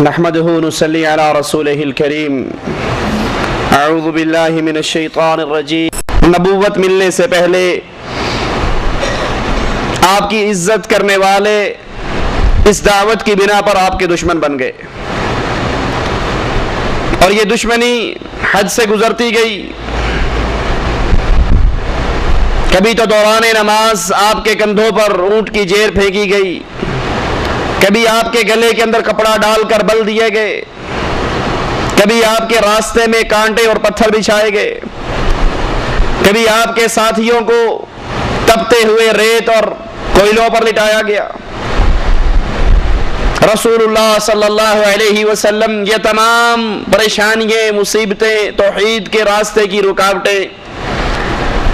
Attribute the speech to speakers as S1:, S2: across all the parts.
S1: نحمده ونصلي على رسوله الكريم اعوذ باللہ من الشیطان الرجیم۔ نبوت ملنے سے پہلے آپ کی عزت کرنے والے اس دعوت کی بنا پر آپ کے دشمن بن گئے اور یہ دشمنی حد سے گزرتی گئی۔ کبھی تو دوران نماز آپ کے کندھوں پر اونٹ کی جیر پھینکی گئی، کبھی آپ کے گلے کے اندر کپڑا ڈال کر بل دیے گئے، کبھی آپ کے راستے میں کانٹے اور پتھر بچھائے گئے، کبھی آپ کے ساتھیوں کو تپتے ہوئے ریت اور کوئلوں پر لٹایا گیا۔ رسول اللہ صلی اللہ علیہ وسلم یہ تمام پریشانیاں، مصیبتیں، توحید کے راستے کی رکاوٹیں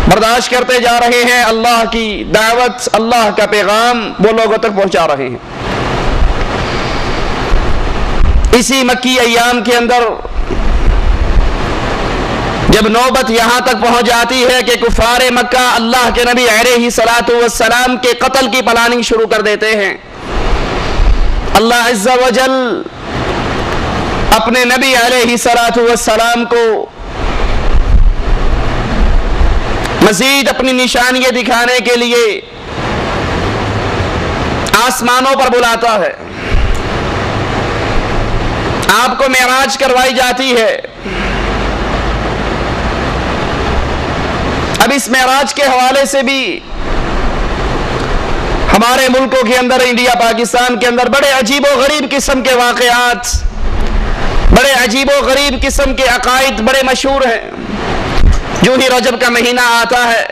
S1: برداشت کرتے جا رہے ہیں۔ اللہ کی دعوت، اللہ کا پیغام وہ لوگوں تک پہنچا رہے ہیں۔ اسی مکی ایام کے اندر جب نوبت یہاں تک پہنچ جاتی ہے کہ کفار مکہ اللہ کے نبی علیہ السلام کے قتل کی پلاننگ شروع کر دیتے ہیں، اللہ عز و جل اپنے نبی علیہ السلام کو مزید اپنی نشانیاں دکھانے کے لیے آسمانوں پر بلاتا ہے۔ آپ کو معراج کروائی جاتی ہے۔ اب اس معراج کے حوالے سے بھی ہمارے ملکوں کے اندر، انڈیا پاکستان کے اندر بڑے عجیب و غریب قسم کے واقعات، بڑے عجیب و غریب قسم کے عقائد بڑے مشہور ہیں۔ جو ہی رجب کا مہینہ آتا ہے،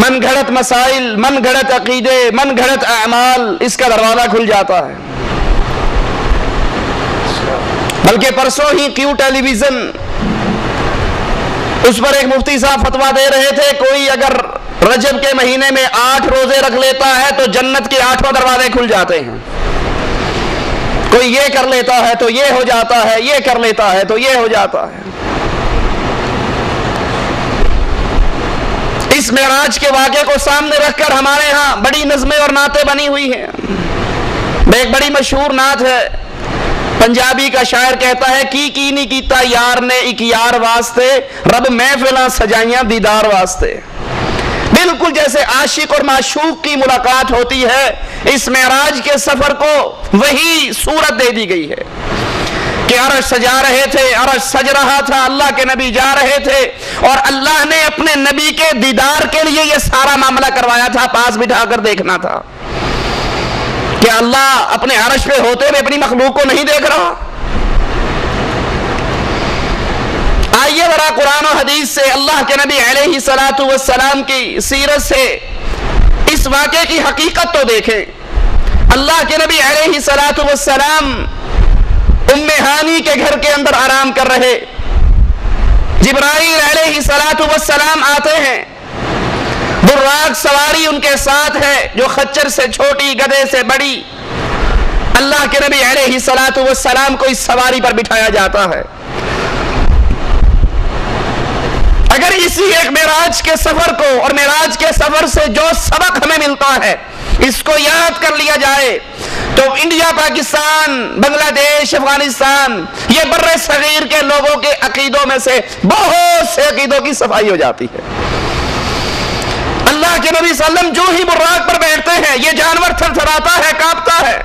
S1: من گھڑت مسائل، من گھڑت عقیدے، من گھڑت اعمال، اس کا دروازہ کھل جاتا ہے۔ بلکہ پرسوں ہی کیو ٹیلی ویژن اس پر ایک مفتی صاحب فتویٰ دے رہے تھے، کوئی اگر رجب کے مہینے میں 8 روزے رکھ لیتا ہے تو جنت کے 8 دروازے کھل جاتے ہیں۔ کوئی یہ کر لیتا ہے تو یہ ہو جاتا ہے، یہ کر لیتا ہے تو یہ ہو جاتا ہے۔ اس معراج کے واقعے کو سامنے رکھ کر ہمارے ہاں بڑی نظمیں اور نعتیں بنی ہوئی ہیں۔ ایک بڑی مشہور نعت ہے، پنجابی کا شاعر کہتا ہے، کی نہیں کیتا یار نے ایک یار واسطے، رب محفلاں سجائیاں دیدار واسطے۔ بالکل جیسے عاشق اور معشوق کی ملاقات ہوتی ہے، اس معراج کے سفر کو وہی صورت دے دی گئی ہے کہ عرش سجا رہے تھے، عرش سج رہا تھا، اللہ کے نبی جا رہے تھے اور اللہ نے اپنے نبی کے دیدار کے لیے یہ سارا معاملہ کروایا تھا، پاس بٹھا کر دیکھنا تھا کہ اللہ اپنے عرش پہ ہوتے ہوئے اپنی مخلوق کو نہیں دیکھ رہا۔ آئیے ذرا قرآن و حدیث سے، اللہ کے نبی علیہ السلام کی سیرت سے اس واقعے کی حقیقت تو دیکھیں۔ اللہ کے نبی علیہ السلام ام ہانی کے گھر کے اندر آرام کر رہے، جبرائیل علیہ السلام آتے ہیں، براق سواری ان کے ساتھ ہے جو خچر سے چھوٹی، گدھے سے بڑی۔ اللہ کے نبی علیہ السلام کو اس سواری پر بٹھایا جاتا ہے۔ اگر اسی ایک معراج کے سفر کو اور معراج کے سفر سے جو سبق ہمیں ملتا ہے اس کو یاد کر لیا جائے تو انڈیا، پاکستان، بنگلہ دیش، افغانستان، یہ بر صغیر کے لوگوں کے عقیدوں میں سے بہت سے عقیدوں کی صفائی ہو جاتی ہے۔ اللہ کے نبی صلی اللہ علیہ وسلم جو ہی براق پر بیٹھتے ہیں، یہ جانور تھر تھراتا ہے، کانپتا ہے۔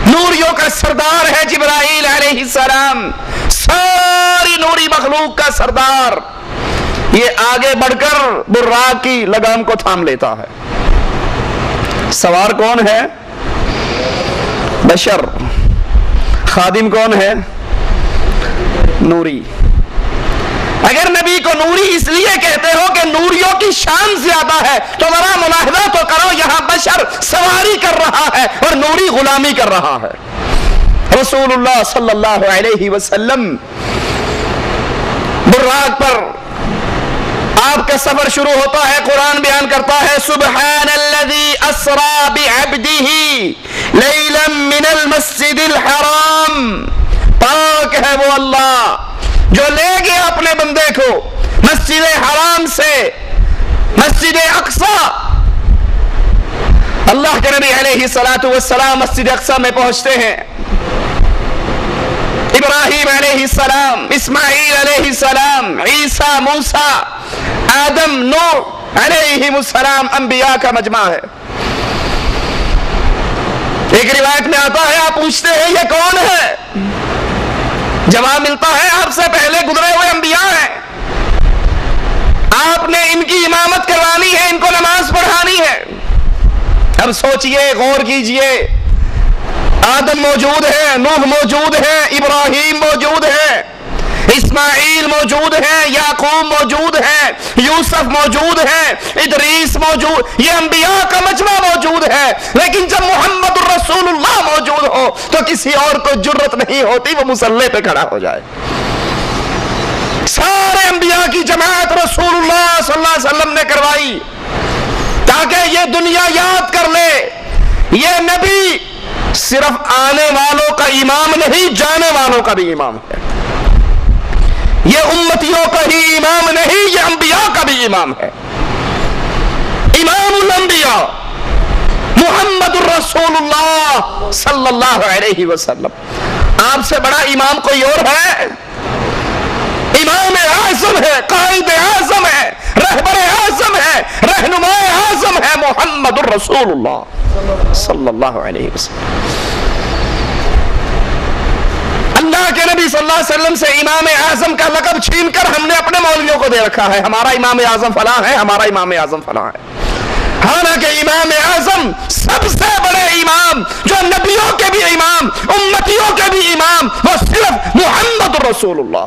S1: نوریوں کا سردار ہے جبرائیل علیہ السلام، ساری نوری مخلوق کا سردار، یہ آگے بڑھ کر براق کی لگام کو تھام لیتا ہے۔ سوار کون ہے؟ بشر۔ خادم کون ہے؟ نوری۔ اگر نبی کو نوری اس لیے کہتے ہو کہ نوریوں کی شان زیادہ ہے تو ذرا ملاحظہ تو کرو، یہاں بشر سواری کر رہا ہے اور نوری غلامی کر رہا ہے۔ رسول اللہ صلی اللہ علیہ وسلم براق پر آپ کا سفر شروع ہوتا ہے۔ قرآن بیان کرتا ہے، سبحان الذی اسری بعبدہ لیلا من المسجد الحرام، پاک ہے وہ اللہ جو لے گیا اپنے بندے کو مسجد حرام سے مسجد اقصی، اللہ کے نبی علیہ السلام مسجد اقصی میں پہنچتے ہیں. ابراہیم علیہ السلام، اسماعیل علیہ السلام، عیسیٰ، موسیٰ، آدم، نوح علیہ السلام انبیاء کا مجمع ہے. ایک روایت میں آتا ہے آپ پوچھتے ہیں یہ کون ہے؟ جواب ملتا ہے آپ سے پہلے گزرے ہوئے انبیاء ہیں. آپ نے ان کی امامت کروانی ہے، ان کو نماز پڑھانی ہے. اب سوچئے، غور کیجئے، آدم موجود ہے، نوح موجود ہے، ابراہیم موجود ہے، اسماعیل موجود ہے، یعقوب موجود ہے، یوسف موجود ہے، ادریس موجود، یہ انبیاء کا مجمع موجود ہے. لیکن جب محمد الرسول اللہ موجود ہو تو کسی اور کو جرت نہیں ہوتی وہ مصلی پہ کھڑا ہو جائے. سارے انبیاء کی جماعت رسول اللہ صلی اللہ علیہ وسلم نے کروائی تاکہ یہ دنیا یاد کر لے یہ نبی صرف آنے والوں کا امام نہیں، جانے والوں کا بھی امام ہے. یہ امتیوں کا ہی امام نہیں، یہ انبیاء کا بھی امام ہے. امام الانبیاء محمد الرسول اللہ صلی اللہ علیہ وسلم. آپ سے بڑا امام کوئی اور ہے؟ امام اعظم ہے، قائد اعظم ہے، رہبر اعظم ہے، رہنما اعظم ہے محمد الرسول اللہ صلی اللہ علیہ وسلم. اللہ کے نبی صلی اللہ علیہ وسلم سے امام اعظم کا لقب چھین کر ہم نے اپنے مولویوں کو دے رکھا ہے. ہمارا امام اعظم فلاں ہے، ہمارا امام اعظم فلاں ہے. حالانکہ امام اعظم سب سے بڑے امام، جو نبیوں کے بھی امام، امتیوں کے بھی امام، وہ صرف محمد رسول اللہ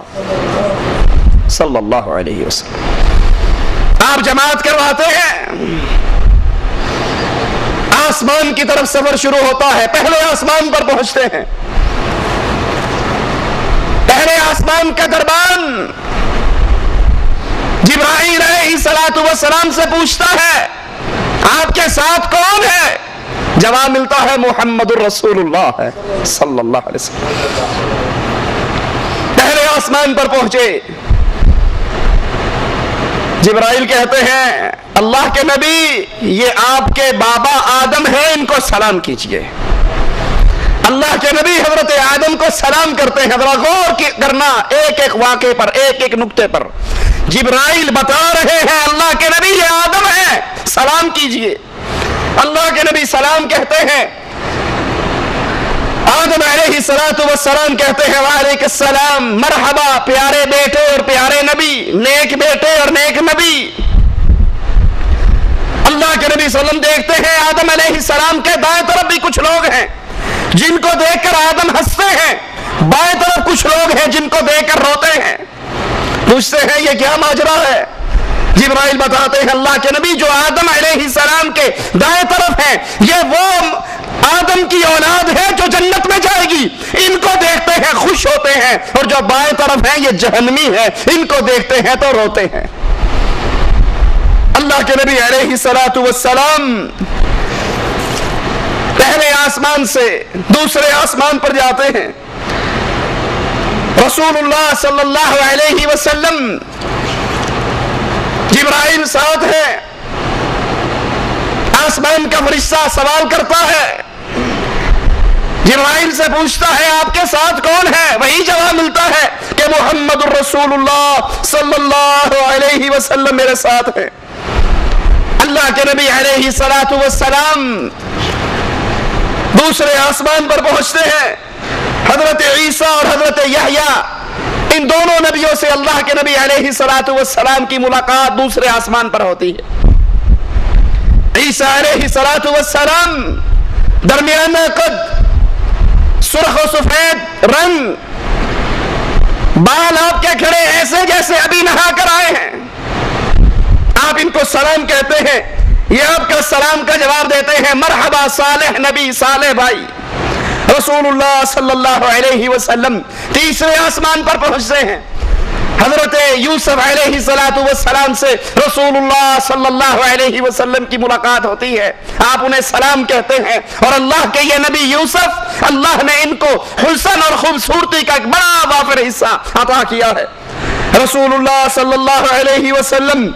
S1: صلی اللہ علیہ وسلم. آپ جماعت کرواتے ہیں، آسمان کی طرف سفر شروع ہوتا ہے. پہلے آسمان پر پہنچتے ہیں. پہلے آسمان کا دربان جبرائیل علیہ السلام سے پوچھتا ہے آپ کے ساتھ کون ہے؟ جواب ملتا ہے محمد الرسول اللہ ہے صلی اللہ علیہ وسلم. پہلے آسمان پر پہنچے، جبرائیل کہتے ہیں اللہ کے نبی یہ آپ کے بابا آدم ہیں، ان کو سلام کیجئے. اللہ کے نبی حضرت آدم کو سلام کرتے ہیں. ذرا غور کرنا ایک ایک واقعے پر، ایک ایک نقطے پر. جبرائیل بتا رہے ہیں اللہ کے نبی یہ آدم ہے، سلام کیجئے. اللہ کے نبی سلام کہتے ہیں. آدم علیہ السلام کہتے ہیں وعلیکم السلام، مرحبا پیارے بیٹے اور پیارے نبی، نیک بیٹے اور نیک نبی. اللہ کے نبی صلی اللہ علیہ وسلم دیکھتے ہیں آدم علیہ السلام کے دائیں طرف بھی کچھ لوگ ہیں جن کو دیکھ کر آدم ہنستے ہیں، بائیں طرف کچھ لوگ ہیں جن کو دیکھ کر روتے ہیں. پوچھتے ہیں یہ کیا ماجرا ہے؟ جبرائیل بتاتے ہیں اللہ کے نبی جو آدم علیہ السلام کے دائیں طرف ہیں یہ وہ آدم کی اولاد ہے جو جنت میں جائے گی. ان کو دیکھتے ہیں خوش ہوتے ہیں، اور جو بائیں طرف ہیں یہ جہنمی ہے، ان کو دیکھتے ہیں تو روتے ہیں. اللہ کے نبی علیہ السلام پہلے آسمان سے دوسرے آسمان پر جاتے ہیں. رسول اللہ صلی اللہ علیہ وسلم، جبرائیل ساتھ ہے. آسمان کا فرشتہ سوال کرتا ہے، جبرائیل سے پوچھتا ہے آپ کے ساتھ کون ہے؟ وہی جواب ملتا ہے کہ محمد الرسول اللہ صلی اللہ علیہ وسلم میرے ساتھ ہے. اللہ کے نبی علیہ السلام دوسرے آسمان پر پہنچتے ہیں. حضرت عیسیٰ اور حضرت یحییٰ، ان دونوں نبیوں سے اللہ کے نبی علیہ السلام کی ملاقات دوسرے آسمان پر ہوتی ہے. عیسیٰ علیہ السلام درمیانہ قد، سرخ و سفید رنگ، بال آپ کے کھڑے ایسے جیسے ابھی نہا کر آئے ہیں. آپ ان کو سلام کہتے ہیں، یہ آپ کا سلام کا جواب دیتے ہیں مرحبا صالح نبی، صالح بھائی. رسول اللہ صلی اللہ علیہ وسلم تیسرے آسمان پر پہنچتے ہیں. حضرت یوسف علیہ السلام سے رسول اللہ صلی اللہ علیہ وسلم کی ملاقات ہوتی ہے. آپ انہیں سلام کہتے ہیں، اور اللہ کے یہ نبی یوسف، اللہ نے ان کو حسن اور خوبصورتی کا ایک بڑا وافر حصہ عطا کیا ہے. رسول اللہ صلی اللہ علیہ وسلم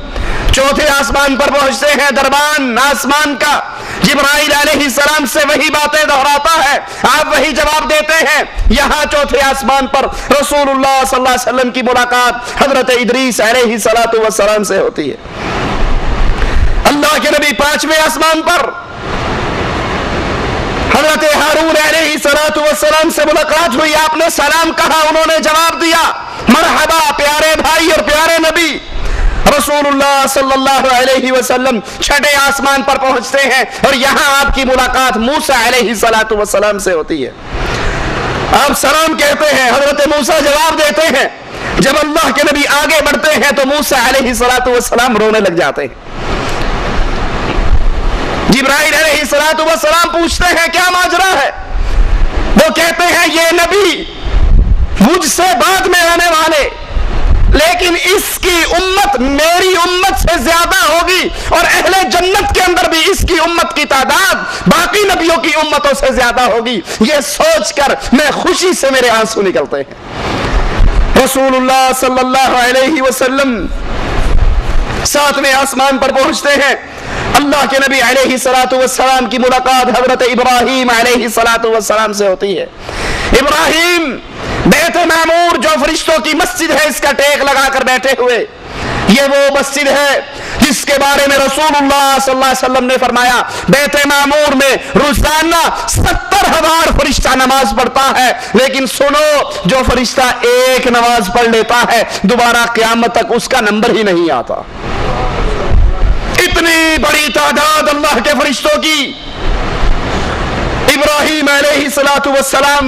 S1: چوتھے آسمان پر پہنچتے ہیں، دربان آسمان کا جبرائیل علیہ السلام سے وہی باتیں دہراتا ہے، آپ وہی جواب دیتے ہیں۔ یہاں چوتھے آسمان پر رسول اللہ صلی اللہ علیہ وسلم کی ملاقات حضرت ادریس علیہ السلام سے ہوتی ہے۔ اللہ کے نبی پانچویں آسمان پر حضرت ہارون علیہ السلام سے ملاقات ہوئی، آپ نے سلام کہا، انہوں نے جواب دیا مرحبا پیارے بھائی اور پیارے نبی۔ رسول اللہ صلی اللہ علیہ وسلم چھٹے آسمان پر پہنچتے ہیں اور یہاں آپ کی ملاقات موسیٰ علیہ السلام سے ہوتی ہے۔ آپ سلام کہتے ہیں، حضرت موسیٰ جواب دیتے ہیں۔ جب اللہ کے نبی آگے بڑھتے ہیں تو موسیٰ علیہ السلام رونے لگ جاتے ہیں۔ جبرائیل علیہ السلام پوچھتے ہیں کیا ماجرا ہے؟ وہ کہتے ہیں یہ نبی مجھ سے بعد میں آنے والے، لیکن اس کی امت میری امت سے زیادہ ہوگی، اور اہل جنت کے اندر بھی اس کی امت کی تعداد باقی نبیوں کی امتوں سے زیادہ ہوگی۔ یہ سوچ کر میں خوشی سے میرے آنسو نکلتے ہیں۔ رسول اللہ صلی اللہ علیہ وسلم ساتویں آسمان پر پہنچتے ہیں۔ اللہ کے نبی علیہ السلام کی ملاقات حضرت ابراہیم علیہ السلام سے ہوتی ہے۔ ابراہیم بیت معمور جو فرشتوں کی مسجد ہے، اس کا ٹیک لگا کر بیٹھے ہوئے، یہ وہ مسجد ہے جس کے بارے میں رسول اللہ صلی اللہ علیہ وسلم نے فرمایا بیت معمور میں روزانہ 70,000 فرشتہ نماز پڑھتا ہے، لیکن سنو جو فرشتہ ایک نماز پڑھ لیتا ہے دوبارہ قیامت تک اس کا نمبر ہی نہیں آتا۔ اتنی بڑی تعداد اللہ کے فرشتوں کی۔ ابراہیم علیہ السلام،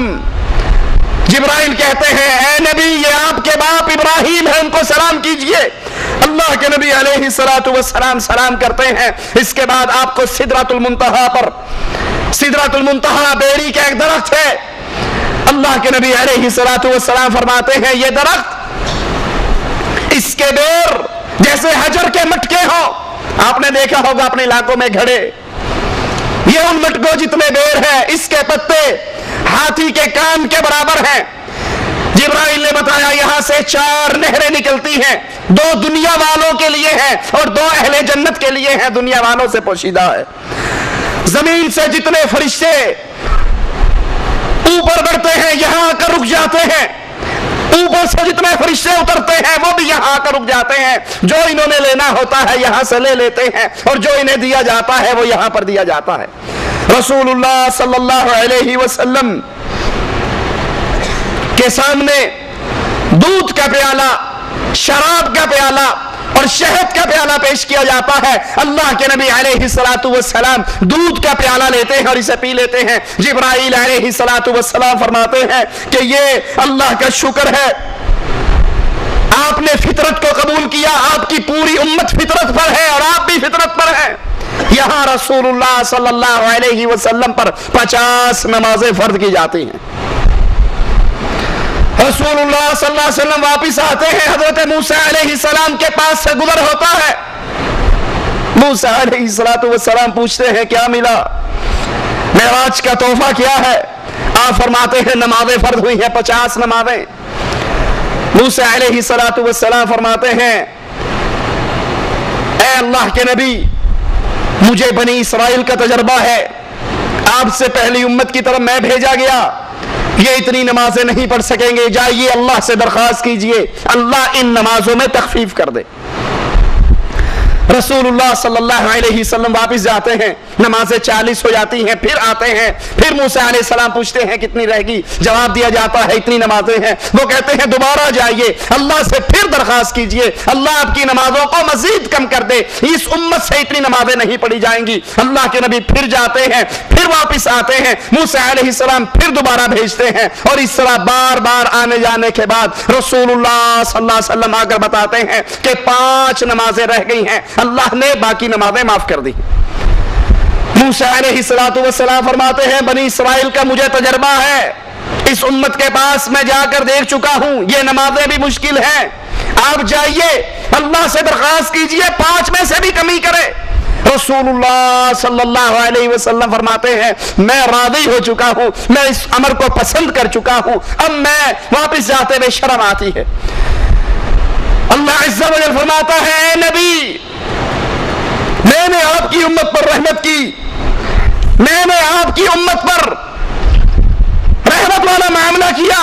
S1: جبرائیل کہتے ہیں اے نبی یہ آپ کے باپ ابراہیم ہیں، ان کو سلام کیجئے۔ اللہ کے نبی علیہ السلام سلام کرتے ہیں۔ اس کے بعد آپ کو سدرۃ المنتہا پر، سدرۃ المنتہا بیری کا ایک درخت ہے، اللہ کے نبی علیہ السلام فرماتے ہیں یہ درخت، اس کے بیر جیسے حجر کے مٹکے ہوں، آپ نے دیکھا ہوگا اپنے علاقوں میں گھڑے، یہ ان مٹکوں جتنے بیر ہیں، اس کے پتے ہاتھی کے کان کے برابر ہیں۔ جبرائیل نے بتایا یہاں سے 4 نہریں نکلتی ہیں، 2 دنیا والوں کے لیے ہیں اور 2 اہل جنت کے لیے ہیں، دنیا والوں سے پوشیدہ ہے۔ زمین سے جتنے فرشتے اوپر بڑھتے ہیں یہاں آ کر رک جاتے ہیں، اوپر سے جتنے فرشتے اترتے ہیں وہ بھی یہاں آ کر رک جاتے ہیں، جو انہوں نے لینا ہوتا ہے یہاں سے لے لیتے ہیں، اور جو انہیں دیا جاتا ہے وہ یہاں پر دیا جاتا ہے۔ رسول اللہ صلی اللہ علیہ وسلم کے سامنے دودھ کا پیالہ، شراب کا پیالہ اور شہد کا پیالہ پیش کیا جاتا ہے۔ اللہ کے نبی علیہ السلام دودھ کا پیالہ لیتے ہیں اور اسے پی لیتے ہیں۔ جبرائیل علیہ السلام فرماتے ہیں کہ یہ اللہ کا شکر ہے، آپ نے فطرت کو قبول کیا، آپ کی پوری امت فطرت پر ہے اور آپ بھی فطرت پر ہیں۔ یہاں رسول اللہ صلی اللہ علیہ وسلم پر 50 نمازیں فرض کی جاتی ہیں۔ رسول اللہ صلی اللہ علیہ وسلم واپس آتے ہیں، حضرت موسیٰ علیہ السلام کے پاس سے گزر ہوتا ہے۔ موسیٰ علیہ السلام پوچھتے ہیں کیا ملا، معراج کا تحفہ کیا ہے؟ آپ فرماتے ہیں نمازیں فرض ہوئی ہیں 50 نمازیں۔ موسیٰ علیہ السلام فرماتے ہیں اے اللہ کے نبی مجھے بنی اسرائیل کا تجربہ ہے، آپ سے پہلی امت کی طرف میں بھیجا گیا، یہ اتنی نمازیں نہیں پڑھ سکیں گے، جائیے اللہ سے درخواست کیجئے اللہ ان نمازوں میں تخفیف کر دے۔ رسول اللہ صلی اللہ علیہ وسلم واپس جاتے ہیں، نمازیں 40 ہو جاتی ہیں، پھر آتے ہیں، پھر موسیٰ علیہ السلام پوچھتے ہیں کتنی رہ گئی، جواب دیا جاتا ہے اتنی نمازیں ہیں۔ وہ کہتے ہیں دوبارہ جائیے اللہ سے پھر درخواست کیجئے اللہ آپ کی نمازوں کو مزید کم کر دے، اس امت سے اتنی نمازیں نہیں پڑھی جائیں گی۔ اللہ کے نبی پھر جاتے ہیں، پھر واپس آتے ہیں، موسیٰ علیہ السلام پھر دوبارہ بھیجتے ہیں، اور اس طرح بار بار آنے جانے کے بعد رسول اللہ صلی اللہ علیہ وسلم آ کر بتاتے ہیں کہ 5 نمازیں رہ گئی ہیں، اللہ نے باقی نمازیں معاف کر دی۔ موسیٰ علیہ السلام فرماتے ہیں بنی اسرائیل کا مجھے تجربہ ہے، اس امت کے پاس میں جا کر دیکھ چکا ہوں، یہ نمازیں بھی مشکل ہیں، آپ جائیے اللہ سے درخواست کیجئے 5 میں سے بھی کمی کرے۔ رسول اللہ صلی اللہ علیہ وسلم فرماتے ہیں میں راضی ہو چکا ہوں، میں اس امر کو پسند کر چکا ہوں، اب میں واپس جاتے ہوئے شرم آتی ہے۔ اللہ عز و جل فرماتا ہے اے نبی میں نے آپ کی امت پر رحمت کی، میں نے آپ کی امت پر رحمت والا معاملہ کیا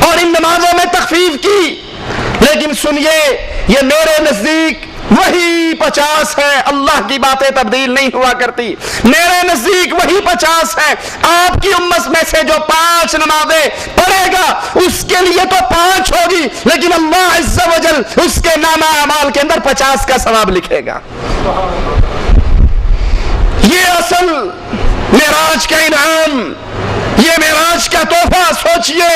S1: اور ان نمازوں میں تخفیف کی، لیکن سنیے یہ میرے نزدیک وہی 50 ہے، اللہ کی باتیں تبدیل نہیں ہوا کرتی، میرے نزدیک وہی 50 ہے۔ آپ کی امت میں سے جو 5 نمازیں پڑھے گا اس کے لیے تو 5 ہوگی، لیکن اللہ عز و جل اس کے نامہ اعمال کے اندر 50 کا ثواب لکھے گا۔ یہ اصل معراج کا انعام، یہ معراج کا تحفہ۔ سوچئے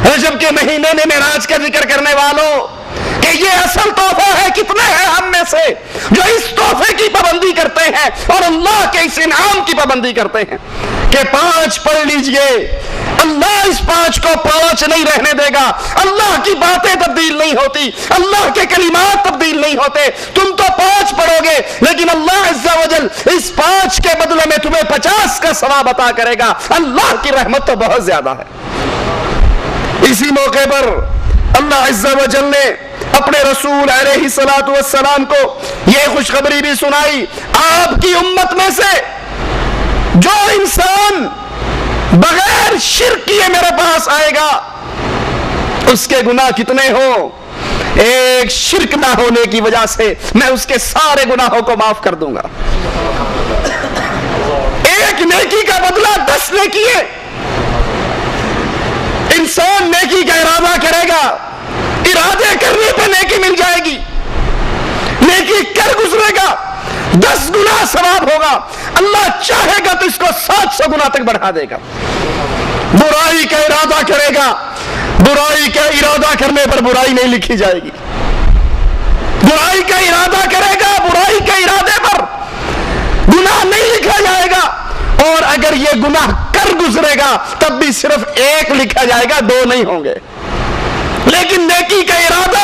S1: رجب کے مہینے میں معراج کا ذکر کرنے والوں کہ یہ اصل تحفہ ہے، کتنے ہیں ہم میں سے جو اس تحفے کی پابندی کرتے ہیں اور اللہ کے اس انعام کی پابندی کرتے ہیں کہ 5 پڑھ لیجئے، اللہ اس 5 کو 5 نہیں رہنے دے گا۔ اللہ کی باتیں تبدیل نہیں ہوتی، اللہ کے کلمات تبدیل نہیں ہوتے۔ تم تو 5 پڑھو گے لیکن اللہ عز و جل اس 5 کے بدلے میں تمہیں 50 کا ثواب عطا کرے گا۔ اللہ کی رحمت تو بہت زیادہ ہے۔ اسی موقع پر اللہ عز و جل نے اپنے رسول علیہ السلام کو یہ خوشخبری بھی سنائی، آپ کی امت میں سے جو انسان بغیر شرک کیے میرے پاس آئے گا اس کے گناہ کتنے ہوں، ایک شرک نہ ہونے کی وجہ سے میں اس کے سارے گناہوں کو معاف کر دوں گا۔ ایک نیکی کا بدلہ 10 نیکی ہے۔ انسان نیکی کا ارادہ کرے گا، ارادے کرنے پہ نیکی مل جائے گی، نیکی کر گزرے گا 10 گنا ثواب ہوگا، اللہ چاہے گا تو اس کو 700 گنا تک بڑھا دے گا۔ برائی کا ارادہ کرے گا، برائی کا ارادہ کرنے پر برائی نہیں لکھی جائے گی، برائی کا ارادہ کرے گا، برائی کے ارادے پر گناہ نہیں لکھا جائے گا، اور اگر یہ گناہ کر گزرے گا تب بھی صرف 1 لکھا جائے گا، 2 نہیں ہوں گے۔ لیکن نیکی کا ارادہ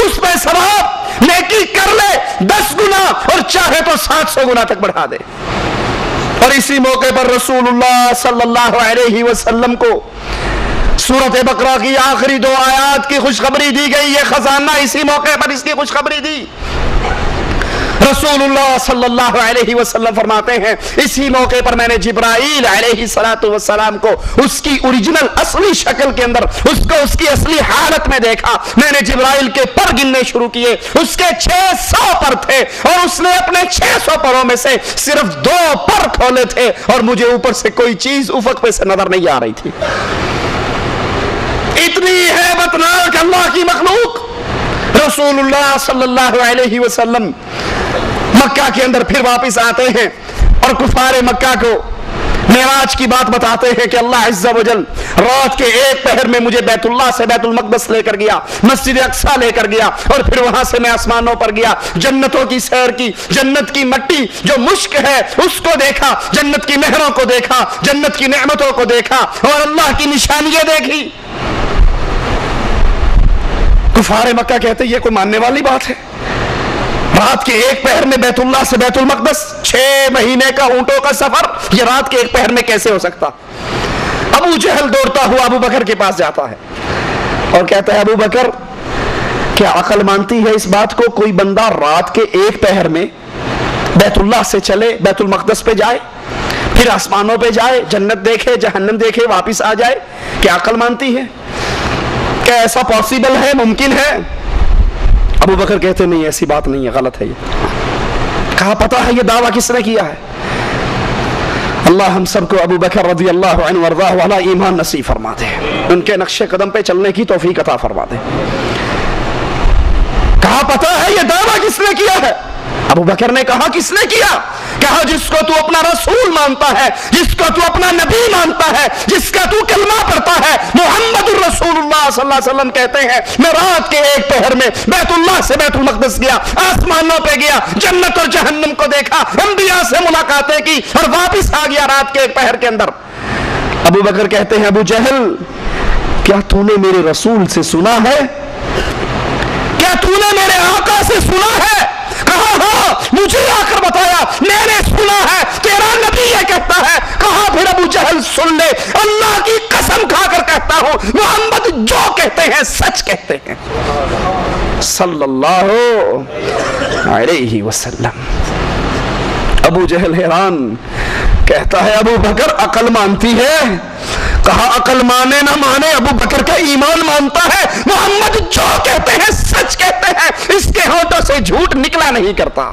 S1: اس پہ ثواب، نیکی کر لے 10 گنا اور چاہے تو 700 گنا تک بڑھا دے۔ اور اسی موقع پر رسول اللہ صلی اللہ علیہ وسلم کو سورۃ بقرہ کی آخری 2 آیات کی خوشخبری دی گئی، یہ خزانہ اسی موقع پر اس کی خوشخبری دی۔ رسول اللہ صلی اللہ علیہ وسلم فرماتے ہیں اسی موقع پر میں نے جبرائیل علیہ السلام کو اس کی اوریجنل اصلی شکل کے اندر اس کو اس کی اصلی حالت میں دیکھا۔ میں نے جبرائیل کے پر گننے شروع کیے، اس کے 600 پر تھے اور اس نے اپنے 600 پروں میں سے صرف 2 پر کھولے تھے اور مجھے اوپر سے کوئی چیز افق پہ سے نظر نہیں آ رہی تھی۔ اتنی ہیبت ناک اللہ کی مخلوق۔ رسول اللہ صلی اللہ علیہ وسلم مکہ کے اندر پھر واپس آتے ہیں اور کفار مکہ کو معراج کی بات بتاتے ہیں کہ اللہ عز و جل رات کے 1 پہر میں مجھے بیت اللہ سے بیت المقدس لے کر گیا، مسجد اقصیٰ لے کر گیا اور پھر وہاں سے میں آسمانوں پر گیا، جنتوں کی سیر کی، جنت کی مٹی جو مشک ہے اس کو دیکھا، جنت کی نہروں کو دیکھا، جنت کی نعمتوں کو دیکھا اور اللہ کی نشانیاں دیکھی۔ کفار مکہ کہتے یہ کوئی ماننے والی بات ہے؟ رات کے 1 پہر میں بیت اللہ سے بیت المقدس 6 مہینے کا اونٹوں کا سفر، یہ رات کے 1 پہر میں کیسے ہو سکتا؟ ابو جہل دوڑتا ہوا ابو بکر کے پاس جاتا ہے اور کہتا ہے ابو بکر کیا عقل مانتی ہے اس بات کو کوئی بندہ رات کے 1 پہر میں بیت اللہ سے چلے، بیت المقدس پہ جائے، پھر آسمانوں پہ جائے، جنت دیکھے، جہنم دیکھے، واپس آ جائے؟ کیا عقل مانتی ہے؟ کیا ایسا پاسبل ہے، ممکن ہے؟ ابو بکر کہتے نہیں ایسی بات نہیں ہے، غلط ہے یہ۔ کہا پتہ ہے یہ دعویٰ کس نے کیا ہے؟ اللہ ہم سب کو ابو بکر رضی اللہ عنہ وارضاہ والا ایمان نصیب فرما دے، ان کے نقش قدم پہ چلنے کی توفیق عطا فرما دے۔ کہا پتہ ہے یہ دعویٰ کس نے کیا ہے؟ ابو بکر نے کہا کس نے کیا؟ کہا جس کو تو اپنا رسول مانتا ہے، جس کو تو اپنا نبی مانتا ہے، جس کا تو کلمہ پڑھتا ہے، محمد الرسول اللہ صلی اللہ علیہ وسلم کہتے ہیں میں رات کے 1 پہر میں بیت اللہ سے بیت المقدس گیا، آسمانوں پہ گیا، جنت اور جہنم کو دیکھا، انبیاء سے ملاقاتیں کی اور واپس آ گیا رات کے 1 پہر کے اندر۔ ابو بکر کہتے ہیں ابو جہل کیا تو نے میرے رسول سے سنا ہے؟ کیا تو نے میرے آقا سے سنا ہے؟ کہا ہاں مجھے آ کر بتایا، میں نے سنا ہے، تیرا نبی یہ کہتا ہے۔ کہا پھر ابو جہل سن لے، اللہ کی قسم کھا کر کہتا ہوں محمد جو کہتے ہیں سچ کہتے ہیں صلی اللہ علیہ وسلم۔ ابو جہل حیران، کہتا ہے ابو بکر عقل مانتی ہے؟ کہا عقل مانے نہ مانے ابو بکر کا ایمان مانتا ہے، محمد جو کہتے ہیں سچ کہتے ہیں، اس کے ہونٹوں سے جھوٹ نکلا نہیں کرتا۔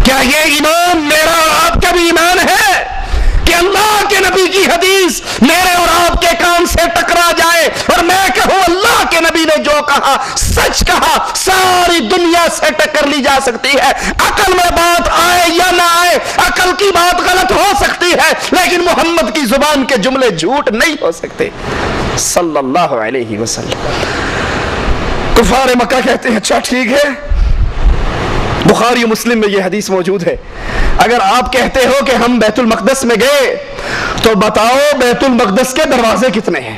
S1: کیا یہ ایمان میرا اور آپ کا بھی ایمان ہے کہ اللہ کے نبی کی حدیث میرے اور آپ کے کان سے ٹکرا جائے اور میں کہوں اللہ کے نبی نے جو کہا سچ کہا، ساری دنیا سے ٹکر لی جا سکتی ہے، عقل میں بات آئے یا نہ آئے، عقل کی بات غلط ہو سکتی ہے لیکن محمد کی زبان کے جملے جھوٹ نہیں ہو سکتے صلی اللہ علیہ وسلم۔ کفار مکہ کہتے ہیں اچھا ٹھیک ہے، بخاری و مسلم میں یہ حدیث موجود ہے، اگر آپ کہتے ہو کہ ہم بیت المقدس میں گئے تو بتاؤ بیت المقدس کے دروازے کتنے ہیں،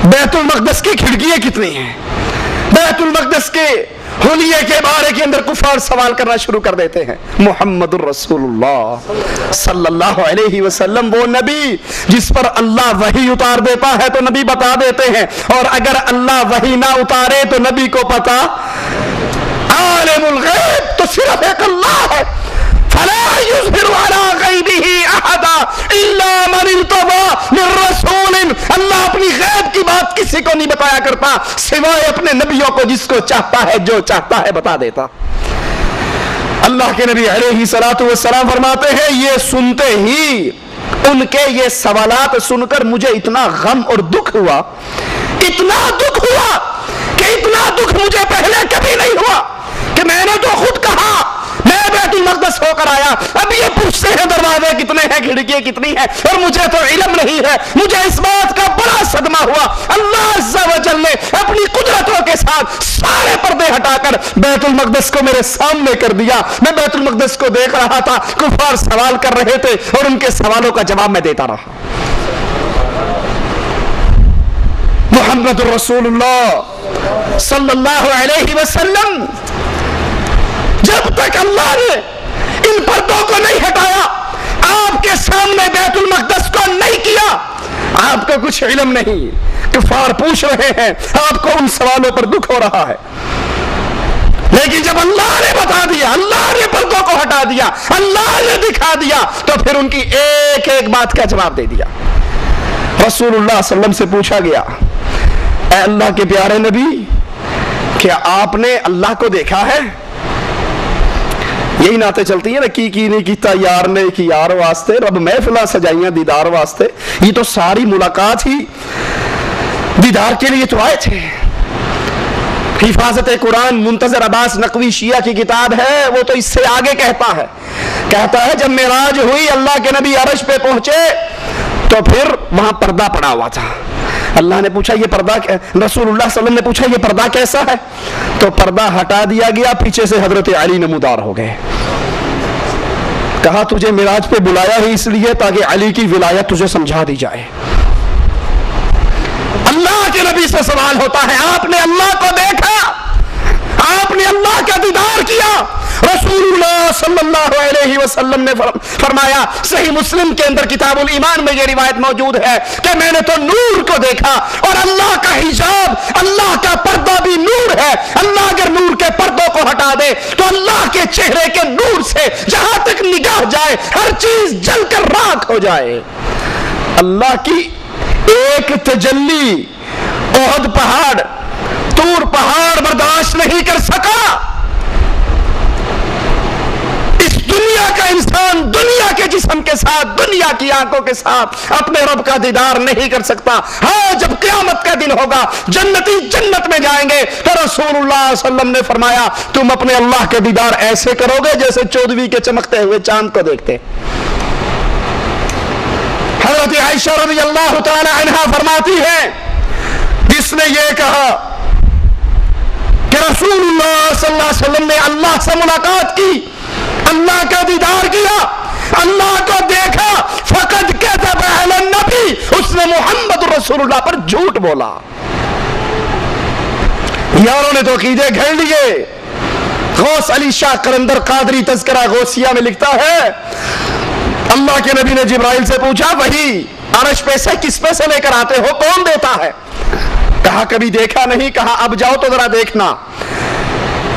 S1: بیت المقدس کی کھڑکیاں کتنی ہیں، بیت المقدس کے حلیے کے بارے کے اندر کفار سوال کرنا شروع کر دیتے ہیں۔ محمد الرسول اللہ صلی اللہ علیہ وسلم وہ نبی جس پر اللہ وحی اتار دیتا ہے تو نبی بتا دیتے ہیں، اور اگر اللہ وحی نہ اتارے تو نبی کو پتا، عالم الغیب تو صرف ایک اللہ ہے، فلا یظہر علی غیبہ احدا الا من ارتضی من رسول، اللہ اپنی غیب کی بات کسی کو نہیں بتایا کرتا سوائے اپنے نبیوں کو، جس کو چاہتا ہے جو چاہتا ہے بتا دیتا۔ اللہ کے نبی علیہ الصلوۃ والسلام فرماتے ہیں یہ سنتے ہی ان کے یہ سوالات سن کر مجھے اتنا غم اور دکھ ہوا، اتنا دکھ ہوا کہ اتنا دکھ مجھے پہلے کبھی نہیں ہوا کہ میں نے تو خود کہا میں بیت المقدس ہو کر آیا، اب یہ پوچھتے ہیں دروازے کتنے ہیں، کھڑکیاں کتنی ہیں، اور مجھے تو علم نہیں ہے۔ مجھے اس بات کا بڑا صدمہ ہوا، اللہ عز و جل نے اپنی قدرتوں کے ساتھ سارے پردے ہٹا کر بیت المقدس کو میرے سامنے کر دیا، میں بیت المقدس کو دیکھ رہا تھا، کفار سوال کر رہے تھے اور ان کے سوالوں کا جواب میں دیتا رہا۔ محمد رسول اللہ صلی اللہ علیہ وسلم جب تک اللہ نے ان پردوں کو نہیں ہٹایا، آپ کے سامنے بیت المقدس کو نہیں کیا، آپ کو کچھ علم نہیں۔ کفار پوچھ رہے ہیں، آپ کو ان سوالوں پر دکھ ہو رہا ہے، لیکن جب اللہ نے بتا دیا، اللہ نے پردوں کو ہٹا دیا، اللہ نے دکھا دیا، تو پھر ان کی ایک ایک بات کا جواب دے دیا۔ رسول اللہ صلی اللہ علیہ وسلم سے پوچھا گیا، اے اللہ کے پیارے نبی، کیا آپ نے اللہ کو دیکھا ہے؟ یہی نعتیں چلتی ہیں نا، کی نہیں کیتا یار نے کی یار واسطے، رب محفلاں سجائیاں دیدار واسطے، یہ تو ساری ملاقات ہی دیدار کے لیے تو آئے تھے۔ حفاظت قرآن منتظر عباس نقوی شیعہ کی کتاب ہے، وہ تو اس سے آگے کہتا ہے جب معراج ہوئی اللہ کے نبی عرش پہ پہنچے تو پھر وہاں پردہ پڑا ہوا تھا، اللہ نے پوچھا یہ پردہ، رسول اللہ صلی اللہ علیہ وسلم نے پوچھا یہ پردہ کیسا ہے، تو پردہ ہٹا دیا گیا، پیچھے سے حضرت علی نمودار ہو گئے۔ کہا تجھے معراج پہ بلایا ہی اس لیے تاکہ علی کی ولایت تجھے سمجھا دی جائے۔ اللہ کے نبی سے سوال ہوتا ہے، آپ نے اللہ کو دیکھا، آپ نے اللہ کا دیدار کیا؟ رسول اللہ صلی اللہ علیہ وسلم نے فرمایا، صحیح مسلم کے اندر کتاب الایمان میں یہ روایت موجود ہے کہ میں نے تو نور کو دیکھا، اور اللہ کا حجاب، اللہ کا پردہ بھی نور ہے، اللہ اگر نور کے پردوں کو ہٹا دے تو اللہ کے چہرے کے نور سے جہاں تک نگاہ جائے ہر چیز جل کر راکھ ہو جائے۔ اللہ کی ایک تجلی احد پہاڑ، طور پہاڑ برداشت نہیں کر سکا، اس دنیا کا انسان دنیا کے جسم کے ساتھ، دنیا کی آنکھوں کے ساتھ اپنے رب کا دیدار نہیں کر سکتا۔ ہاں جب قیامت کا دن ہوگا، جنتی جنت میں جائیں گے تو رسول اللہ صلی اللہ علیہ وسلم نے فرمایا تم اپنے اللہ کے دیدار ایسے کرو گے جیسے 14ویں کے چمکتے ہوئے چاند کو دیکھتے۔ حضرت عائشہ رضی اللہ تعالی عنہا فرماتی ہے، جس نے یہ کہا کہ رسول اللہ صلی اللہ علیہ وسلم نے اللہ سے ملاقات کی، اللہ کا دیدار کیا، اللہ کو دیکھا، فقد کذب علی النبی، اس نے محمد رسول اللہ پر جھوٹ بولا۔ یاروں نے تو عقیدے گھڑ لیے۔ غوث علی شاہ قلندر قادری تذکرہ غوثیہ میں لکھتا ہے، اللہ کے نبی نے جبرائیل سے پوچھا وہی عرش پہ سے کس پہ سے لے کر آتے ہو، کون دیتا ہے؟ کہا کبھی دیکھا نہیں، کہا اب جاؤ تو ذرا دیکھنا۔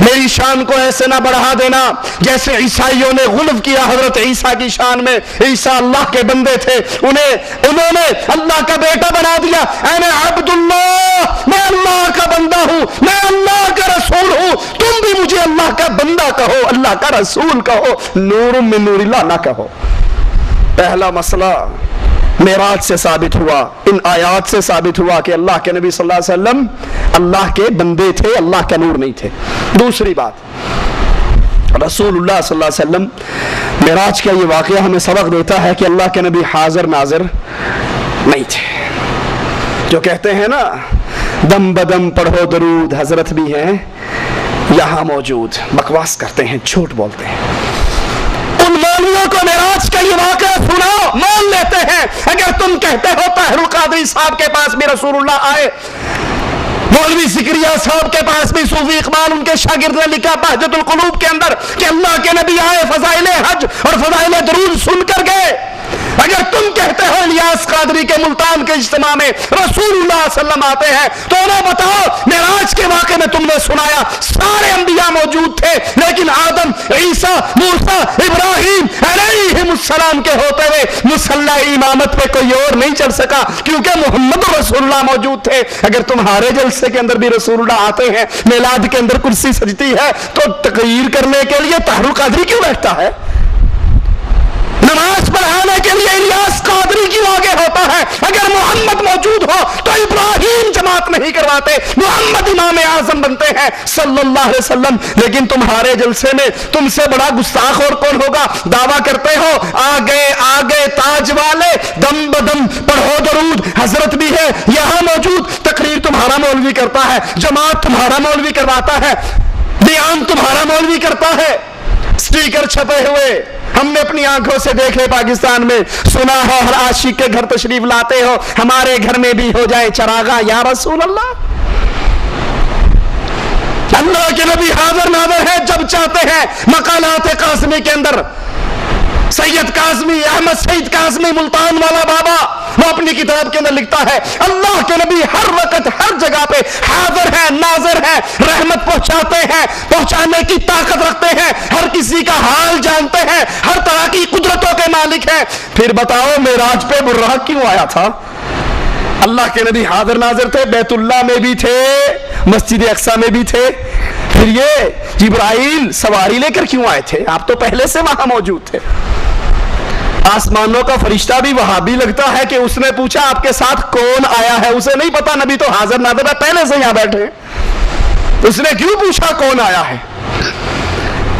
S1: میری شان کو ایسے نہ بڑھا دینا جیسے عیسائیوں نے غلو کیا حضرت عیسیٰ کی شان میں. عیسیٰ اللہ کے بندے تھے, انہوں نے اللہ کا بیٹا بنا دیا. انا عبداللہ, میں اللہ کا بندہ ہوں, میں اللہ کا رسول ہوں, تم بھی مجھے اللہ کا بندہ کہو, اللہ کا رسول کہو, نور من نور اللہ نہ کہو. پہلا مسئلہ معراج سے ثابت ہوا, ان آیات سے ثابت ہوا کہ اللہ کے نبی صلی اللہ علیہ وسلم اللہ کے بندے تھے, اللہ کا نور نہیں تھے. دوسری بات, رسول اللہ صلی اللہ علیہ وسلم معراج کا یہ واقعہ ہمیں سبق دیتا ہے کہ اللہ کے نبی حاضر ناظر نہیں تھے. جو کہتے ہیں نا دم بدم پڑھو درود, حضرت بھی ہیں یہاں موجود, بکواس کرتے ہیں, جھوٹ بولتے ہیں. ان مولویوں کو معراج کا یہ واقعہ سناؤ, مان لیتے ہیں. اگر تم کہتے ہو طاہر القادری صاحب کے پاس بھی رسول اللہ آئے, مولوی زکریا صاحب کے پاس بھی صوفی اقبال ان کے شاگرد نے لکھا بہجت القلوب کے اندر کہ اللہ کے نبی آئے, فضائل حج اور فضائل درود سن کر گئے. اگر تم کہتے ہو الیاس قادری کے ملتان کے اجتماع میں رسول اللہ صلی اللہ علیہ وسلم آتے ہیں, تو انہیں بتاؤ معراج کے واقعے میں تم نے سنایا سارے انبیاء موجود تھے, لیکن آدم, عیسیٰ, موسیٰ, ابراہیم علیہم السلام کے ہوتے ہوئے مصلی امامت پہ کوئی اور نہیں چڑھ سکا کیونکہ محمد رسول اللہ موجود تھے. اگر تمہارے جلسے کے اندر بھی رسول اللہ آتے ہیں, میلاد کے اندر کرسی سجتی ہے, تو تقریر کرنے کے لیے طاہر القادری کیوں بیٹھتا ہے؟ نماز پڑھانے کے لیے الیاس قادری کیوں آگے ہوتا ہے؟ اگر محمد موجود ہو تو ابراہیم جماعت نہیں کرواتے, محمد امام اعظم بنتے ہیں صلی اللہ علیہ وسلم. لیکن تمہارے جلسے میں تم سے بڑا گستاخ اور کون ہوگا؟ دعویٰ کرتے ہو آگے آگے تاج والے, دم بدم پڑھو درود, حضرت بھی ہے یہاں موجود. تقریر تمہارا مولوی کرتا ہے, جماعت تمہارا مولوی کرواتا ہے, بیان تمہارا مولوی کرتا ہے. سٹیکر چھپے ہوئے ہم نے اپنی آنکھوں سے دیکھے پاکستان میں. سنا ہے ہر عاشق کے گھر تشریف لاتے ہو, ہمارے گھر میں بھی ہو جائے چراغا یا رسول اللہ. اللہ کے نبی حاضر ناظر ہے جب چاہتے ہیں. مقالات قاسمی کے اندر سید قاسمی, احمد سعید قاسمی ملتان والا بابا, وہ اپنی کتاب کے اندر لکھتا ہے اللہ کے نبی ہر وقت ہر جگہ پہ حاضر ہے, ناظر ہے, رحمت پہنچاتے ہیں, پہنچانے کی طاقت رکھتے ہیں, ہر کسی کا حال جانتے ہیں, ہر طرح کی قدرتوں کے مالک ہیں. پھر بتاؤ معراج پہ براق کیوں آیا تھا؟ اللہ کے نبی حاضر ناظر تھے, بیت اللہ میں بھی تھے, مسجد اقصی میں بھی تھے. پھر یہ جبرائیل سواری لے کر کیوں آئے تھے؟ آپ تو پہلے سے وہاں موجود تھے. آسمانوں کا فرشتہ بھی وہاں بھی لگتا ہے کہ اس نے پوچھا آپ کے ساتھ کون آیا ہے, اسے نہیں پتا, نبی تو حاضر ناظر ہے, پہلے سے یہاں بیٹھے. اس نے کیوں پوچھا کون آیا ہے؟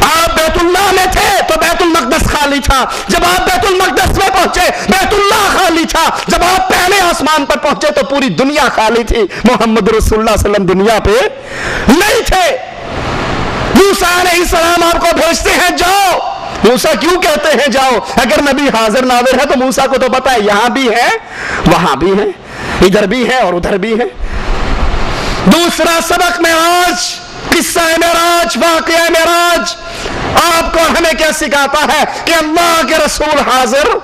S1: آپ بیت اللہ میں تھے تو بیت المقدس خالی تھا, جب آپ بیت المقدس میں پہنچے بیت اللہ خالی تھا, جب آپ پہلے آسمان پر پہنچے تو پوری دنیا خالی تھی. محمد رسول اللہ صلی اللہ علیہ وسلم دنیا پہ نہیں تھے. موسیٰ علیہ السلام آپ کو بھیجتے ہیں جاؤ. موسیٰ کیوں کہتے ہیں جاؤ؟ اگر نبی حاضر ناظر ہے تو موسیٰ کو تو پتا ہے یہاں بھی ہے, وہاں بھی ہے, ادھر بھی ہے اور ادھر بھی ہے. دوسرا سبق معراج, قصہ معراج, واقعہ معراج آپ کو ہمیں کیا سکھاتا ہے؟ کہ اللہ کے رسول حاضر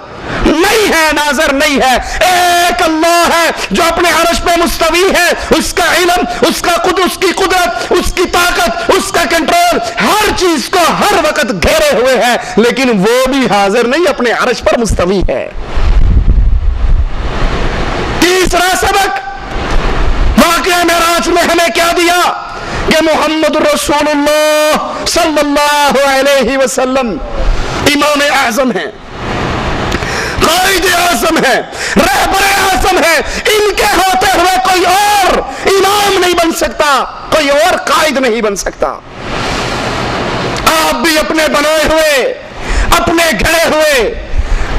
S1: نہیں ہے, ناظر نہیں ہے. ایک اللہ ہے جو اپنے عرش پہ مستوی ہے, اس کا علم, اس کا اس کی قدرت, اس کی طاقت, اس کا کنٹرول ہر چیز کو ہر وقت گھیرے ہوئے ہے, لیکن وہ بھی حاضر نہیں, اپنے عرش پر مستوی ہے. تیسرا سبق واقعہ معراج میں ہمیں کیا دیا؟ کہ محمد رسول اللہ صلی اللہ علیہ وسلم امام اعظم ہیں, قائد اعظم ہے, رہبر اعظم ہے. ان کے ہوتے ہوئے کوئی اور امام نہیں بن سکتا, کوئی اور قائد نہیں بن سکتا. آپ بھی اپنے بنائے ہوئے, اپنے گھڑے ہوئے,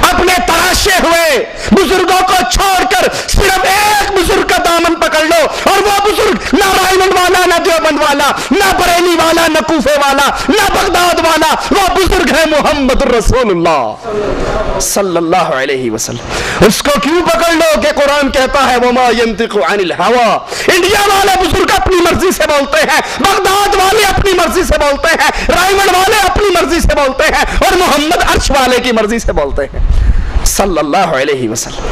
S1: اپنے تراشے ہوئے بزرگوں کو چھوڑ کر صرف ایک بزرگ کا دامن پکڑ لو, اور وہ بزرگ نہ رائمنڈ والا, نہ دیوبند والا, نہ بریلی والا, نہ کوفے والا, نہ بغداد والا, وہ بزرگ ہے محمد رسول اللہ صلی اللہ علیہ وسلم. اس کو کیوں پکڑ لو کہ قرآن کہتا ہے وما ينطق عن الهوى. انڈیا والے بزرگ اپنی مرضی سے بولتے ہیں, بغداد والے اپنی مرضی سے بولتے ہیں, رائمنڈ والے اپنی مرضی سے بولتے ہیں, اور محمد عرش والے کی مرضی سے بولتے ہیں صلی اللہ علیہ وسلم.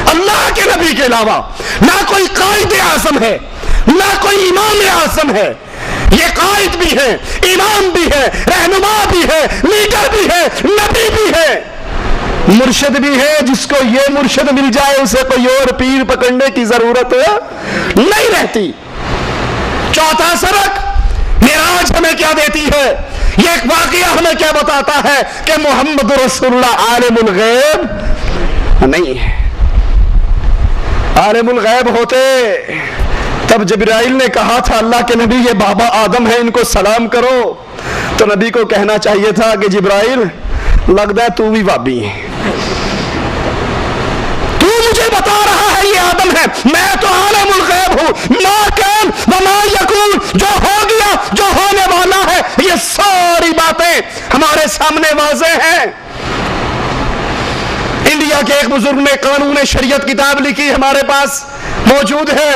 S1: اللہ کے نبی کے علاوہ نہ کوئی قائد اعظم ہے, نہ کوئی امام اعظم ہے.
S2: یہ قائد بھی ہے، امام بھی ہے، رہنما بھی ہے، لیڈر بھی ہے، نبی بھی ہے، مرشد بھی ہے۔ جس کو یہ مرشد مل جائے اسے کوئی اور پیر پکڑنے کی ضرورت نہیں رہتی۔ چوتھا سبق معراج ہمیں کیا دیتی ہے؟ یہ ایک واقعہ ہمیں کیا بتاتا ہے کہ محمد رسول اللہ عالم الغیب نہیں ہے۔ عالم الغیب ہوتے تب جبرائیل نے کہا تھا اللہ کے نبی یہ بابا آدم ہے ان کو سلام کرو، تو نبی کو کہنا چاہیے تھا کہ جبرائیل لگتا ہے تو بھی بابی ہے، تو مجھے بتا رہا ہے یہ آدم ہے، میں تو عالم الغیب ہوں، ما کان وما یکون، جو ہو گیا جو ہونے والا ہے، یہ ساری باتیں ہمارے سامنے واضح ہیں۔ انڈیا کے ایک بزرگ نے قانون شریعت کتاب لکھی، ہمارے پاس موجود ہے،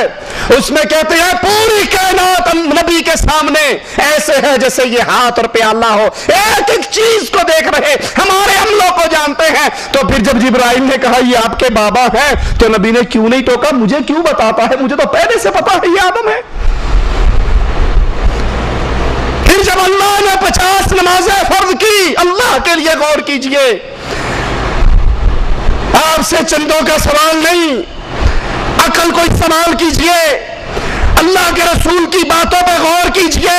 S2: اس میں کہتے ہیں پوری کائنات نبی کے سامنے ایسے ہے جیسے یہ ہاتھ اور پیالہ ہو، ایک ایک چیز کو دیکھ رہے، ہمارے عملوں کو جانتے ہیں۔ تو پھر جب جبرائیل نے کہا یہ آپ کے بابا ہیں تو نبی نے کیوں نہیں ٹوکا؟ مجھے کیوں بتاتا ہے، مجھے تو پہلے سے پتا ہے یہ آدم ہے۔ پھر جب اللہ نے 50 نمازیں فرض کی، اللہ کے لیے غور کیجئے، آپ سے چندوں کا سوال نہیں، عقل کو استعمال کیجئے، اللہ کے رسول کی باتوں پہ غور کیجئے،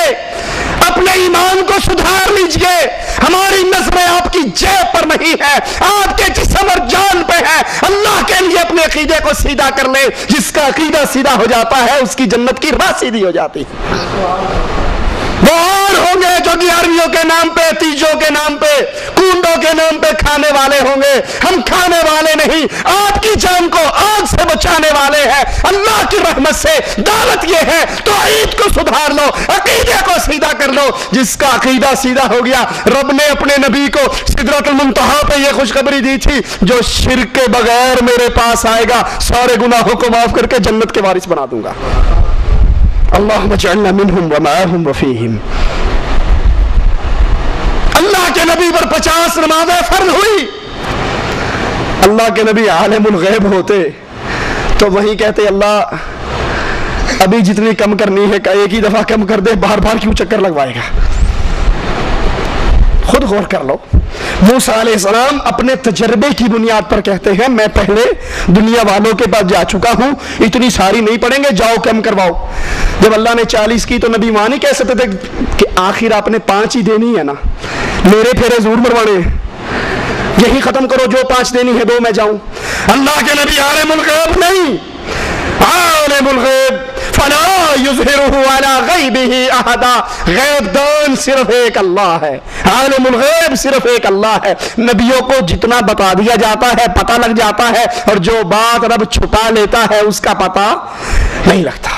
S2: اپنے ایمان کو سدھار لیجئے۔ ہماری نظریں آپ کی جیب پر نہیں ہے، آپ کے جسم اور جان پہ ہے۔ اللہ کے لیے اپنے عقیدے کو سیدھا کر لے، جس کا عقیدہ سیدھا ہو جاتا ہے اس کی جنت کی راہ سیدھی ہو جاتی ہے۔ وہ اور ہوں گے جو 11ویں کے نام پہ، تیجوں کے نام پہ، کنڈوں کے نام پہ کھانے والے ہوں گے، ہم کھانے والے نہیں، آپ کی جان کو آگ سے بچانے والے ہیں۔ اللہ کی رحمت سے دعوت یہ ہے توحید کو سدھار لو، عقیدے کو سیدھا کر لو۔ جس کا عقیدہ سیدھا ہو گیا، رب نے اپنے نبی کو سدرۃ المنتہا پہ یہ خوشخبری دی تھی جو شرک کے بغیر میرے پاس آئے گا سارے گناہوں کو معاف کر کے جنت کے وارث بنا دوں گا۔ اللہم اجعلنا منہم ومعہم وفیہم۔ اللہ کے نبی پر 50 نمازیں فرض ہوئی۔ اللہ کے نبی عالم الغیب ہوتے تو وہی کہتے اللہ ابھی جتنی کم کرنی ہے ایک ہی دفعہ کم کر دے، بار بار کیوں چکر لگوائے گا؟ خود غور کر لو۔ موسیٰ علیہ السلام اپنے تجربے کی بنیاد پر کہتے ہیں میں پہلے دنیا والوں کے پاس جا چکا ہوں، اتنی ساری نہیں پڑیں گے، جاؤ کم کرواؤ۔ جب اللہ نے 40 کی تو نبی وہاں نہیں کہہ سکتے تھے کہ آخر آپ نے 5 ہی دینی ہے نا، میرے پھیرے ضرور مروانے ہیں، یہی ختم کرو، جو 5 دینی ہے 2 میں جاؤں۔ اللہ کے نبی عالم الغیب نہیں، عالم الغیب فلا یظہرہ علی غیبہ احدا، غیب دان صرف ایک اللہ ہے، عالم الغیب صرف ایک اللہ ہے۔ نبیوں کو جتنا بتا دیا جاتا ہے پتہ لگ جاتا ہے، اور جو بات رب چھپا لیتا ہے اس کا پتہ نہیں لگتا۔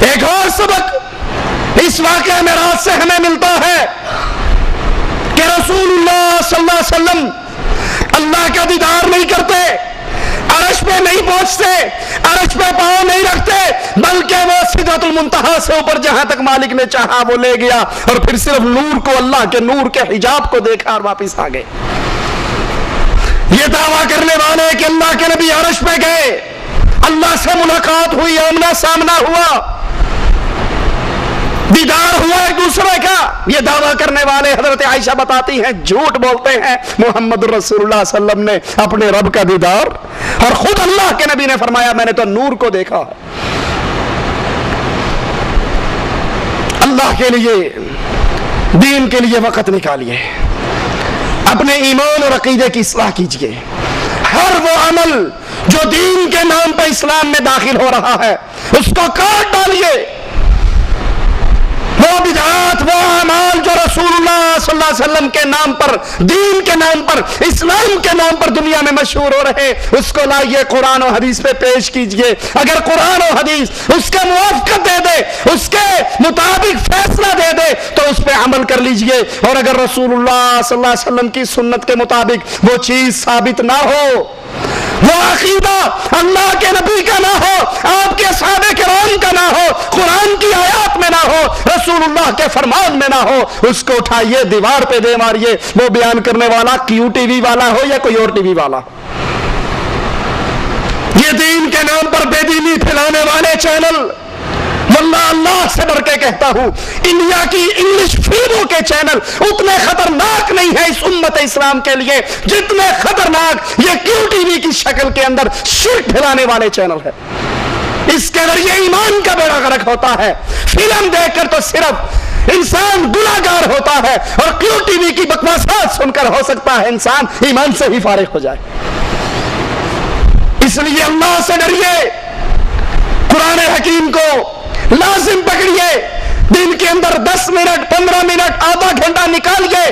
S2: ایک اور سبق اس واقعہ معراج سے ہمیں ملتا ہے کہ رسول اللہ صلی اللہ علیہ وسلم اللہ کا دیدار نہیں کرتے، عرش پہ نہیں پہنچتے، عرش پہ پاؤں نہیں رکھتے، بلکہ وہ سدرۃ المنتہا سے اوپر جہاں تک مالک نے چاہا وہ لے گیا، اور پھر صرف نور کو، اللہ کے نور کے حجاب کو دیکھا اور واپس آ گئے۔ یہ دعویٰ کرنے والے کہ اللہ کے نبی عرش پہ گئے، اللہ سے ملاقات ہوئی، آمنا سامنا ہوا، دیدار ہوا ایک دوسرے کا، یہ دعویٰ کرنے والے حضرت عائشہ بتاتی ہیں جھوٹ بولتے ہیں۔ محمد رسول اللہ صلی اللہ علیہ وسلم نے اپنے رب کا دیدار، اور خود اللہ کے نبی نے فرمایا میں نے تو نور کو دیکھا۔ اللہ کے لیے، دین کے لیے وقت نکالیے، اپنے ایمان اور عقیدے کی اصلاح کیجیے۔ ہر وہ عمل جو دین کے نام پہ اسلام میں داخل ہو رہا ہے اس کو کاٹ ڈالیے۔ وہ بدعات، وہ اعمال جو رسول اللہ صلی اللہ علیہ وسلم کے نام پر، دین کے نام پر، اسلام کے نام پر دنیا میں مشہور ہو رہے، اس کو لائیے قرآن و حدیث پہ پیش کیجئے۔ اگر قرآن و حدیث اس کے موافقت دے دے، اس کے مطابق فیصلہ دے دے تو اس پہ عمل کر لیجئے، اور اگر رسول اللہ صلی اللہ علیہ وسلم کی سنت کے مطابق وہ چیز ثابت نہ ہو، وہ عقیدہ اللہ کے نبی کا نہ ہو، آپ کے صحابہ کرام کا نہ ہو، قرآن کی آیات میں نہ ہو، رسول اللہ کے فرمان میں نہ ہو، اس کو اٹھائیے دیوار پہ دے ماریے، وہ بیان کرنے والا کیو ٹی وی والا ہو یا کوئی اور ٹی وی والا۔ یہ دین کے نام پر بے دینی پھیلانے والے چینل، واللہ اللہ سے ڈر کے کہتا ہوں، انڈیا کی انگلش فلموں کے چینل اتنے خطرناک نہیں ہے اس امت اسلام کے لیے جتنے خطرناک یہ کیو ٹی وی کی شکل کے اندر شرک پھیلانے والے چینل ہے۔ اس کے ذریعے ایمان کا بیڑا غرق ہوتا ہے۔ فلم دیکھ کر تو صرف انسان گناہگار ہوتا ہے، اور کیو ٹی وی کی بکواسات سن کر ہو سکتا ہے انسان ایمان سے ہی فارغ ہو جائے۔ اس لیے اللہ سے ڈریے، قرآن حکیم کو لازم پکڑیے، دن کے اندر 10 منٹ 15 منٹ آدھا گھنٹہ نکالیے،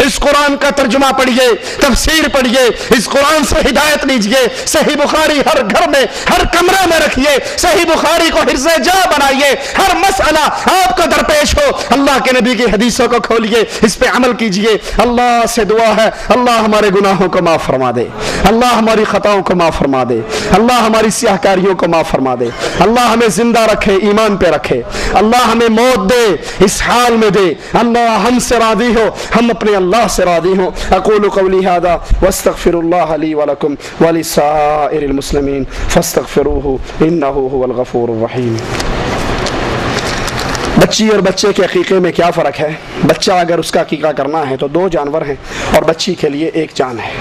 S2: اس قرآن کا ترجمہ پڑھیے، تفسیر پڑھیے، اس قرآن سے ہدایت لیجئے۔ صحیح بخاری ہر گھر میں ہر کمرے میں رکھیے، صحیح بخاری کو حرز جا بنائیے، ہر مسئلہ آپ کو درپیش ہو اللہ کے نبی کی حدیثوں کو کھولیے، اس پہ عمل کیجئے۔ اللہ سے دعا ہے اللہ ہمارے گناہوں کو معاف فرما دے، اللہ ہماری خطاؤں کو معاف فرما دے، اللہ ہماری سیاہ کاریوں کو معاف فرما دے، اللہ ہمیں زندہ رکھے، ایمان پہ رکھے، اللہ ہمیں موت دے اس حال میں دے، اللہ ہم سے راضی ہو، ہم اپنے اللہ سے راضی ہوں۔ اقول قولی ھذا واستغفر اللہ لی ولکم ولسائر المسلمین فاستغفروہ انہ هو الغفور الرحیم۔ بچی اور بچے کے عقیقے میں کیا فرق ہے؟ بچہ اگر اس کا عقیقہ کرنا ہے تو 2 جانور ہیں اور بچی کے لیے 1 جان ہے۔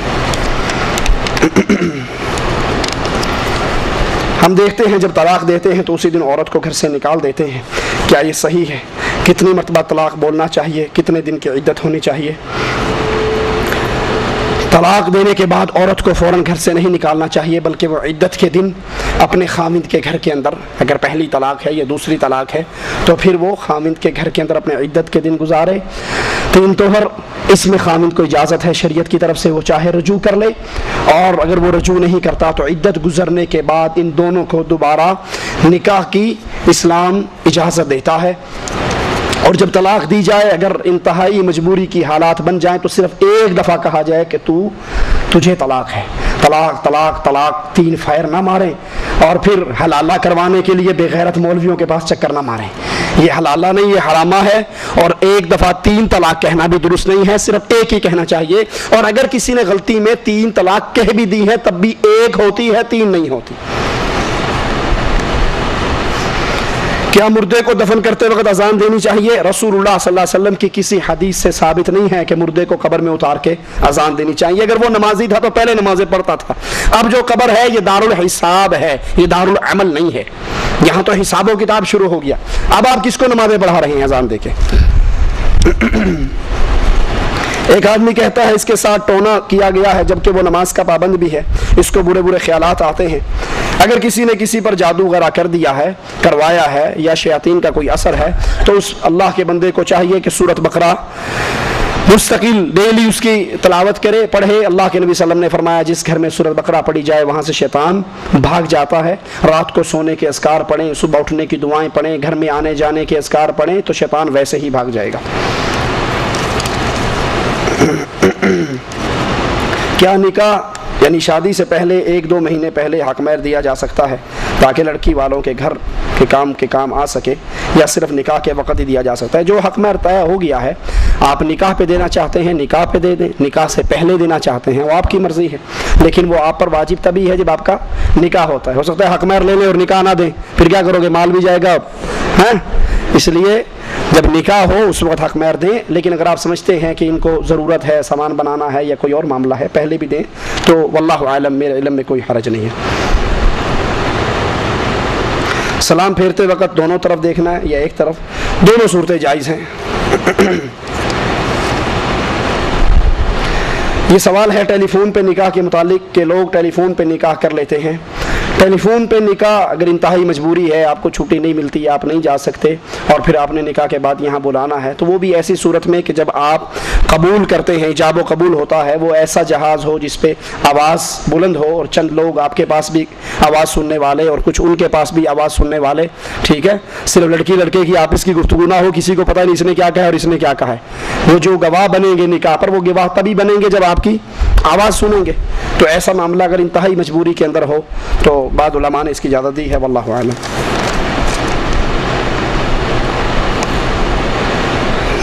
S2: ہم دیکھتے ہیں جب طلاق دیتے ہیں تو اسی دن عورت کو گھر سے نکال دیتے ہیں، کیا یہ صحیح ہے؟ کتنی مرتبہ طلاق بولنا چاہیے؟ کتنے دن کی عدت ہونی چاہیے؟ طلاق دینے کے بعد عورت کو فوراً گھر سے نہیں نکالنا چاہیے، بلکہ وہ عدت کے دن اپنے خاوند کے گھر کے اندر، اگر پہلی طلاق ہے یا دوسری طلاق ہے تو پھر وہ خاوند کے گھر کے اندر اپنے عدت کے دن گزارے۔ 3 طہر اس میں خاوند کو اجازت ہے شریعت کی طرف سے، وہ چاہے رجوع کر لے، اور اگر وہ رجوع نہیں کرتا تو عدت گزرنے کے بعد ان دونوں کو دوبارہ نکاح کی اسلام اجازت دیتا ہے۔ اور جب طلاق دی جائے، اگر انتہائی مجبوری کی حالات بن جائیں تو صرف 1 دفعہ کہا جائے کہ تجھے طلاق ہے، طلاق طلاق طلاق، 3 فائر نہ ماریں، اور پھر حلالہ کروانے کے لیے بے غیرت مولویوں کے پاس چکر نہ ماریں۔ یہ حلالہ نہیں، یہ حرامہ ہے، اور 1 دفعہ 3 طلاق کہنا بھی درست نہیں ہے، صرف 1 ہی کہنا چاہیے۔ اور اگر کسی نے غلطی میں 3 طلاق کہہ بھی دی ہے تب بھی 1 ہوتی ہے، 3 نہیں ہوتی۔ کیا مردے کو دفن کرتے وقت اذان دینی چاہیے؟ رسول اللہ صلی اللہ علیہ وسلم کی کسی حدیث سے ثابت نہیں ہے کہ مردے کو قبر میں اتار کے اذان دینی چاہیے۔ اگر وہ نمازی تھا تو پہلے نمازیں پڑھتا تھا۔ اب جو قبر ہے یہ دارالحساب ہے، یہ دارالعمل نہیں ہے، یہاں تو حساب و کتاب شروع ہو گیا۔ اب آپ کس کو نمازیں پڑھا رہے ہیں اذان دے کے؟ ایک آدمی کہتا ہے اس کے ساتھ ٹونا کیا گیا ہے جبکہ وہ نماز کا پابند بھی ہے، اس کو برے برے خیالات آتے ہیں۔ اگر کسی نے کسی پر جادو وغیرہ کر دیا ہے، کروایا ہے، یا شیاطین کا کوئی اثر ہے تو اس اللہ کے بندے کو چاہیے کہ سورۃ بقرہ مستقل ڈیلی اس کی تلاوت کرے، پڑھے۔ اللہ کے نبی صلی اللہ علیہ وسلم نے فرمایا جس گھر میں سورۃ بقرہ پڑھی جائے وہاں سے شیطان بھاگ جاتا ہے۔ رات کو سونے کے اذکار پڑھیں، صبح اٹھنے کی دعائیں پڑھیں، گھر میں آنے جانے کے اذکار پڑھیں تو شیطان ویسے ہی بھاگ جائے گا۔ کیا نکاح یعنی شادی سے پہلے 1-2 مہینے پہلے حق مہر دیا جا سکتا ہے تاکہ لڑکی والوں کے گھر کے کام آ سکے، یا صرف نکاح کے وقت ہی دیا جا سکتا ہے؟ جو حق مہر طے ہو گیا ہے، آپ نکاح پہ دینا چاہتے ہیں نکاح پہ دے دیں، نکاح سے پہلے دینا چاہتے ہیں وہ آپ کی مرضی ہے، لیکن وہ آپ پر واجب تبھی ہے جب آپ کا نکاح ہوتا ہے۔ ہو سکتا ہے حق مہر لے لیں اور نکاح نہ دیں، پھر کیا کرو گے؟ مال بھی جائے گا، ہیں؟ اس لیے جب نکاح ہو اس وقت حق مہر دیں، لیکن اگر آپ سمجھتے ہیں کہ ان کو ضرورت ہے، سامان بنانا ہے یا کوئی اور معاملہ ہے، پہلے بھی دیں تو واللہ عالم، میرے علم میں کوئی حرج نہیں ہے۔ سلام پھیرتے وقت دونوں طرف دیکھنا ہے یا ایک طرف؟ دونوں صورتیں جائز ہیں۔ یہ سوال ہے ٹیلی فون پہ نکاح کے متعلق کہ لوگ ٹیلی فون پہ نکاح کر لیتے ہیں۔ ٹیلی فون پہ نکاح اگر انتہائی مجبوری ہے، آپ کو چھٹی نہیں ملتی، آپ نہیں جا سکتے، اور پھر آپ نے نکاح کے بعد یہاں بلانا ہے، تو وہ بھی ایسی صورت میں کہ جب آپ قبول کرتے ہیں، ایجاب و قبول ہوتا ہے، وہ ایسا جہاز ہو جس پہ آواز بلند ہو اور چند لوگ آپ کے پاس بھی آواز سننے والے اور کچھ ان کے پاس بھی آواز سننے والے، ٹھیک ہے؟ صرف لڑکی لڑکے کی آپس کی گفتگو نہ ہو، کسی کو پتہ نہیں اس نے کیا کہا اور اس نے کیا کہا ہے۔ وہ جو گواہ بنیں گے نکاح پر، وہ گواہ تبھی بنیں گے جب آپ کی آواز سنیں گے۔ تو ایسا معاملہ اگر انتہائی مجبوری کے اندر ہو تو بعض علماء نے اس کی اجازت دی ہے، واللہ اعلم۔